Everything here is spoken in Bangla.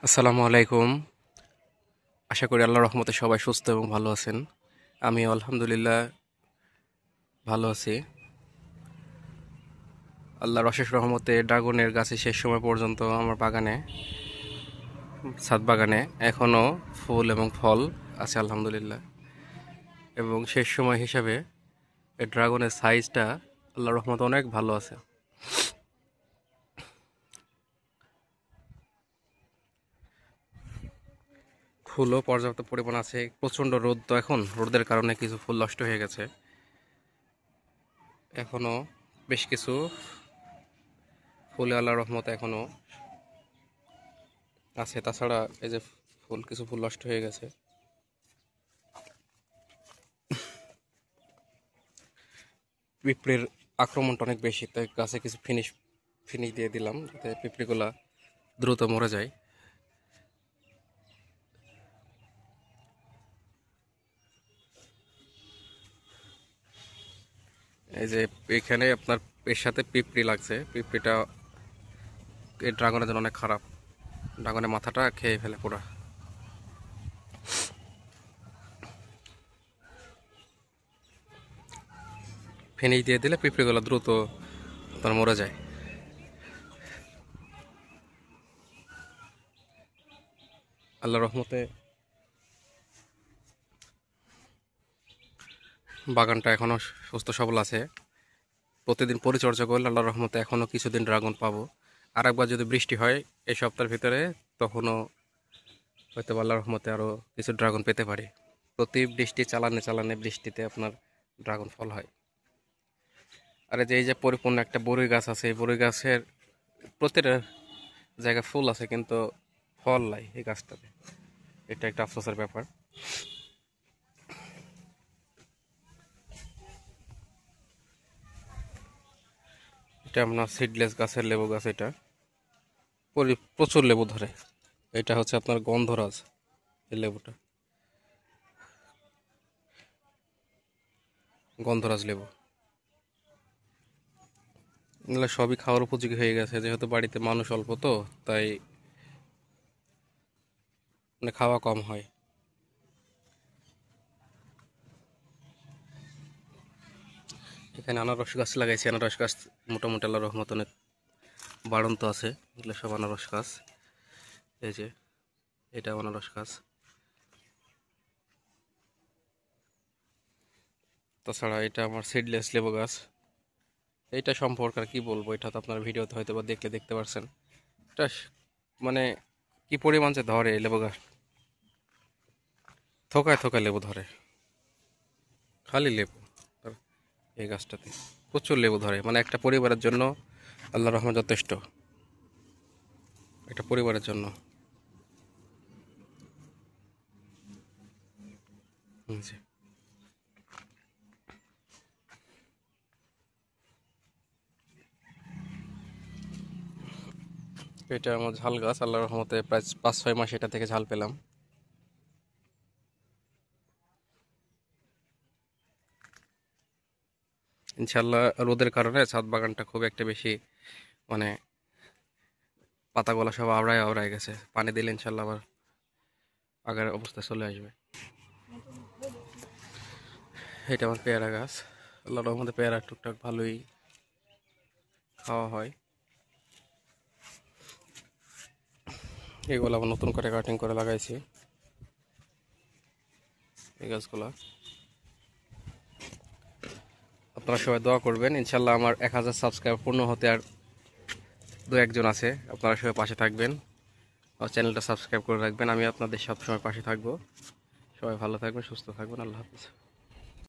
আসসালামু আলাইকুম। আশা করি আল্লাহর রহমতে সবাই সুস্থ এবং ভালো আছেন। আমি আলহামদুলিল্লাহ ভালো আছি। আল্লাহর অশেষ রহমতে ড্রাগনের গাছে শেষ সময় পর্যন্ত আমার বাগানে, ছাদ বাগানে এখনও ফুল এবং ফল আছে আলহামদুলিল্লাহ। এবং শেষ সময় হিসাবে এই ড্রাগনের সাইজটা আল্লাহর রহমতে অনেক ভালো আছে। ফুলও পর্যাপ্ত পরিমাণ আছে। প্রচণ্ড রোদ, তো এখন রোদের কারণে কিছু ফুল নষ্ট হয়ে গেছে। এখনও বেশ কিছু ফুলে আল্লাহর রহমতে এখনও আছে। তাছাড়া এই যে কিছু ফুল নষ্ট হয়ে গেছে। পিঁপড়ের আক্রমণটা অনেক বেশি, তাই গাছে কিছু ফিনিশ দিয়ে দিলাম যাতে পিঁপড়েগুলা দ্রুত মরে যায়। এই যে এখানে আপনার এর সাথে পিঁপড়ি লাগছে। পিঁপড়িটা এই ড্রাগনের জন্য অনেক খারাপ। ড্রাগনের মাথাটা খেয়ে ফেলে পুরা। ফিনিশ দিয়ে দিলে পিঁপড়েগুলো দ্রুত আপনার মরে যায়। আল্লাহর রহমতে বাগানটা এখনও সুস্থ সবল আছে। প্রতিদিন পরিচর্যা করলে আল্লাহর রহমতে এখনও কিছুদিন ড্রাগন পাবো। আর একবার যদি বৃষ্টি হয় এই সপ্তাহের ভিতরে, তখনও হয়তো আল্লাহর রহমতে আরও কিছু ড্রাগন পেতে পারি। প্রতি বৃষ্টি চালানে চালানে বৃষ্টিতে আপনার ড্রাগন ফল হয়। আর এই যে পরিপূর্ণ একটা বরই গাছ আছে, এই বরই গাছের প্রতিটা জায়গায় ফুল আছে কিন্তু ফল নাই এই গাছটাতে। এটা একটা আফসোসের ব্যাপার। এটা আপনার সিডলেস গাছের লেবু গাছ। এটা প্রচুর লেবু ধরে। এটা হচ্ছে আপনার গন্ধরাজ, এই লেবুটা গন্ধরাজ লেবু। এগুলো সবই খাওয়ার উপযোগী হয়ে গেছে, যেহেতু বাড়িতে মানুষ অল্প, তো তাই মানে খাওয়া কম হয়। এখানে আনারস গাছ লাগাইছি। আনারস গাছ মোটামুটি আল্লাহর রহমত অনেক বাড়ন্ত আছে। এগুলো সব আনারস গাছ। এই যে এটা আনারস গাছ। তাছাড়া এটা আমার সিডলেস লেবু গাছ। এইটা সম্পর্কে আর কি বলবো, এটা তো আপনার ভিডিওতে হয়তো বা দেখলে দেখতে পারছেন। এটা মানে কি পরিমাণ যে ধরে এই লেবু গাছ, থোকায় থোকায় লেবু ধরে, খালি লেবু। আর এই গাছটাতে প্রচুর লেবু ধরে, মানে একটা পরিবারের জন্য আল্লাহ রহমান যথেষ্ট। একটা পরিবারের জন্য। জি। এটা আমার ঝাল গাছ। আল্লাহ রহমতে প্রায় 5-6 মাস এটা থেকে ঝাল পেলাম। ইনশাল্লাহ রোদের কারণে ছাদ বাগানটা খুব একটা বেশি মানে পাতাগুলো সব আওড়ায় আওড়ায় গেছে। পানি দিলে ইনশাল্লাহ আবার আগের অবস্থায় চলে আসবে। এটা আমার পেয়ারা গাছ। আল্লাহ রহমতে পেয়ারা টুকটাক ভালোই খাওয়া হয়। এগুলো আবার নতুন করে কাটিং করে লাগাইছি, এই গাছগুলা। আপনারা সবাই দোয়া করবেন। ইনশাল্লাহ আমার 1000 সাবস্ক্রাইব পূর্ণ হতে আর 2-1 জন আছে। আপনারা সবাই পাশে থাকবেন, আমার চ্যানেলটা সাবস্ক্রাইব করে রাখবেন। আমি আপনাদের সবসময় পাশে থাকবো। সবাই ভালো থাকবেন, সুস্থ থাকবেন। আল্লাহ হাফিজ।